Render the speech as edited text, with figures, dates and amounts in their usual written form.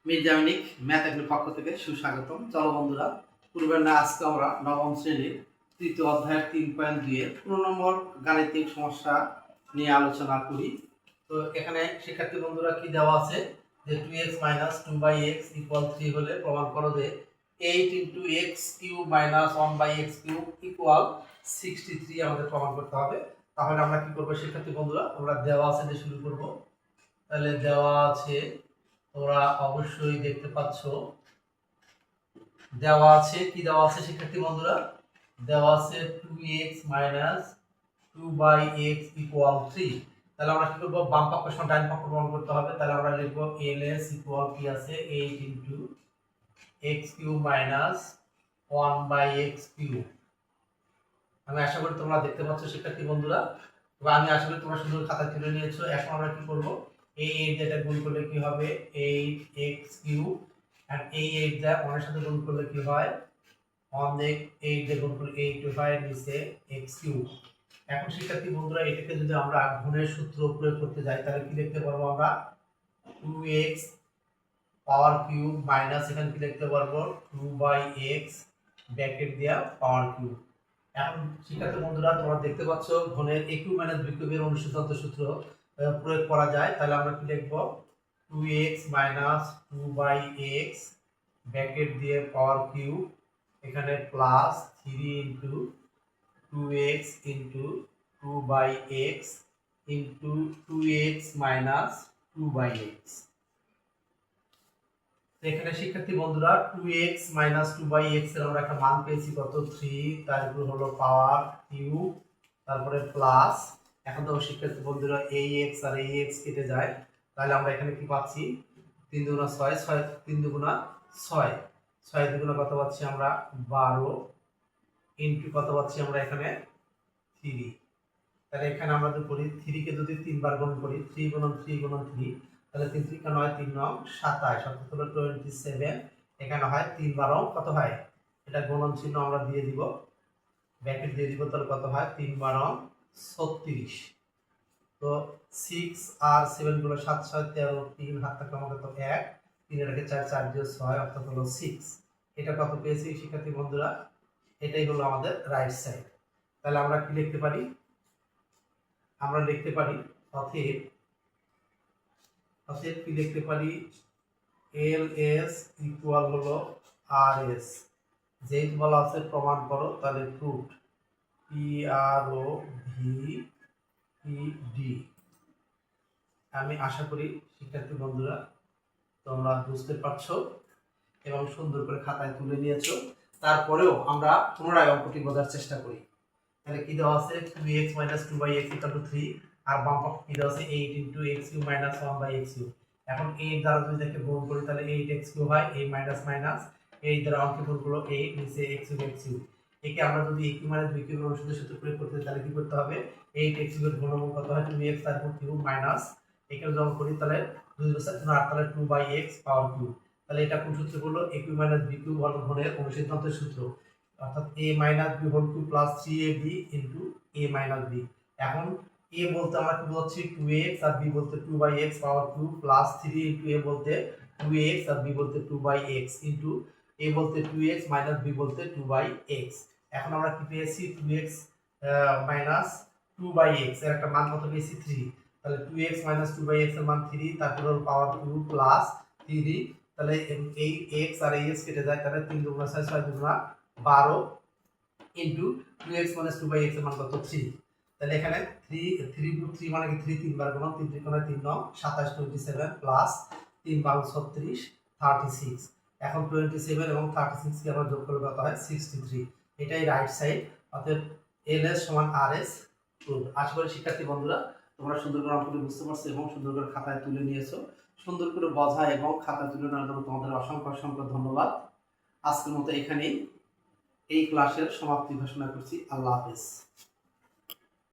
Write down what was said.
মির্জামিনিক math একাডেমির পক্ষ থেকে সুস্বাগতম। চলো বন্ধুরা, পূর্বের না আজকে আমরা নবম শ্রেণীর তৃতীয় অধ্যায়ের 3.2 এর 15 নম্বর গাণিতিক সমস্যা নিয়ে আলোচনা করি। তো এখানে শিক্ষার্থী বন্ধুরা কি দেওয়া আছে যে 2x - 2/x = 3 হলে প্রমাণ করো যে 8 × x³ - 1/x³ = 63 আমাদের প্রমাণ করতে হবে। তাহলে আমরা কি করব শিক্ষার্থী বন্ধুরা, আমরা দেওয়া আছে দিয়ে শুরু করব। তাহলে দেওয়া আছে, তোমরা অবশ্যই দেখতে পাচ্ছ দেওয়া আছে, কি দেওয়া আছে শিক্ষার্থী বন্ধুরা, দেওয়া আছে 2x - 2/x = 3। তাহলে আমরা কি করব, বাম পক্ষ সমান ডান পক্ষ প্রমাণ করতে হবে। তাহলে আমরা লিখব ls = কি আছে 8 × x³ - 1/x³। আমি আশা করি তোমরা দেখতে পাচ্ছ শিক্ষার্থী বন্ধুরা, বা আমি আশা করি তোমরা সুন্দর খাতা তুলে নিয়েছো। এখন আমরা কি করব, এই 8 যেটা গুণ করলে কি হবে 8x³ আর এই 8 যা 1 এর সাথে গুণ করলে কি হয় 1 দিয়ে 8 দিয়ে গুণ করলে 8 হয় নিচে x³। এখন শিক্ষার্থী বন্ধুরা, এটাকে যদি আমরা গুণের সূত্র প্রয়োগ করতে যাই তাহলে কি লিখতে পারবো আমরা 2x পাওয়ার কিউব মাইনাস এখানে কি লিখতে পারবো 2/x ব্র্যাকেট দেয়া পাওয়ার কিউব। এখন শিক্ষার্থী বন্ধুরা, তোমরা দেখতে পাচ্ছ ঘনের a³ - b³ এর অনুসৃত সূত্র প্রয়োগ করা যায়। তাহলে আমরা কি লিখব 2x - 2/x ব্র্যাকেট দিয়ে পাওয়ার কিউব, এখানে plus 3 × 2x × 2/x × 2x - 2/x। এখানে শিক্ষার্থী বন্ধুরা 2x - 2/x এর আমরা একটা মান পেয়েছি কত 3, তারপর হলো পাওয়ার কিউব, তারপরে প্লাস। এখন তো শিক্ষার্থী বন্ধুরা এই x আর এই x কেটে যায়, তাহলে আমরা এখানে কি পাচ্ছি 3 × 2 = 6, 6 3 × 2 = 6, 6 × 2 কত পাচ্ছি আমরা 12 ইনটু কত পাচ্ছি আমরা এখানে 3। তাহলে এখানে আমরা যদি করি 3 কে যদি 3 বার গুণ করি 3 × 3 × 3, তাহলে 3 3 × 9 3 9 27, 27 হলো 27। এখানে হয় 3 12 কত হয়, এটা গুণন চিহ্ন আমরা দিয়ে দিব, ব্র্যাকেট দিয়ে দিব, তাহলে কত হয় 3 12 36। তো 6 আর 7 গুলো 7 6 13, 3 হাত থাকলে আমাদের তো 1, 3 এর আগে 4 4 দিয়ে 6 অর্থাৎ হলো 6। এটা কত পেয়েছি শিক্ষার্থী বন্ধুরা, এটাই হলো আমাদের রাইট সাইড। তাহলে আমরা কি লিখতে পারি, আমরা লিখতে পারি অতএব কি লিখতে পারি ls = হলো rs। যেহেতু বলা আছে প্রমাণ করো, তাহলে প্রুফ PROVED। আমি আশা করি শিক্ষার্থী বন্ধুরা তোমরা বুঝতে পারছো এবং সুন্দর করে খাতায় তুলে নিয়েছো। তারপরেও আমরা পুনরায় অঙ্কটি বোঝার চেষ্টা করি। তাহলে কি দেওয়া আছে 2x - 2/x = 3, আর বাম পক্ষে কি দেওয়া আছে 8 × x³ - 1/x³। এখন 8 দ্বারা যদি এটাকে গুণ করি তাহলে 8x³ হয়, এই মাইনাস মাইনাস 8 দ্বারা অঙ্কে গুণ করলো 8 নিচে x³ একে আমরা যদি a³ - b³ এর অনুসৃত সূত্র প্রয়োগ করতে তাহলে কি করতে হবে 8x³ এর ঘনমূল কত হয় 2x তারপর কিউব মাইনাস এখানে যখন করি তাহলে 2 × 7 = 8, তাহলে 2/x পাওয়ার কিউব। তাহলে এটা কোন সূত্র হলো a³ - b³ ঘনের অনুসিদ্ধান্তের সূত্র, অর্থাৎ a - b whole cube plus 3ab * a - b। এখন a বলতে আমরা কি বলছি 2x আর b বলতে 2/x power cube plus 3 * a বলতে 2x আর b বলতে 2/x ইনটু a বলতে 2x মাইনাস b বলতে 2/x। এখন আমরা কি পেয়েছি 2x মাইনাস 2/x এর একটা মান কত পেয়েছি 3। তাহলে 2x - 2/x এর মান 3, তারপর হলো পাওয়ার কিউব প্লাস 3। তাহলে এই x আর এই x কেটে যায়, তাহলে 3 × 2 = 6, 6 × 2 = 12 ইনটু 2x - 2/x এর মান কত 3। তাহলে এখানে 3 3 × 3 মানে কি 3 3 বার গুণ, 3 3 × 3 9 27 27 প্লাস 3 12 36 36। এখন 27 এবং 36 কে আমরা যোগ করলে কত হয় 63। এটাই রাইট সাইড, অতএব ls = rs প্রুফ। আশা করি শিক্ষার্থী বন্ধুরা তোমরা সুন্দর করে অঙ্কটি বুঝতে পারছো এবং সুন্দর করে খাতায় তুলে নিয়েছো। সুন্দর করে বোঝা এবং খাতায় তুলে নেওয়ার জন্য তোমাদের অসংখ্য অসংখ্য ধন্যবাদ। আজকের মতো এখানেই এই ক্লাসের সমাপ্তি ঘোষণা করছি। আল্লাহ হাফেজ।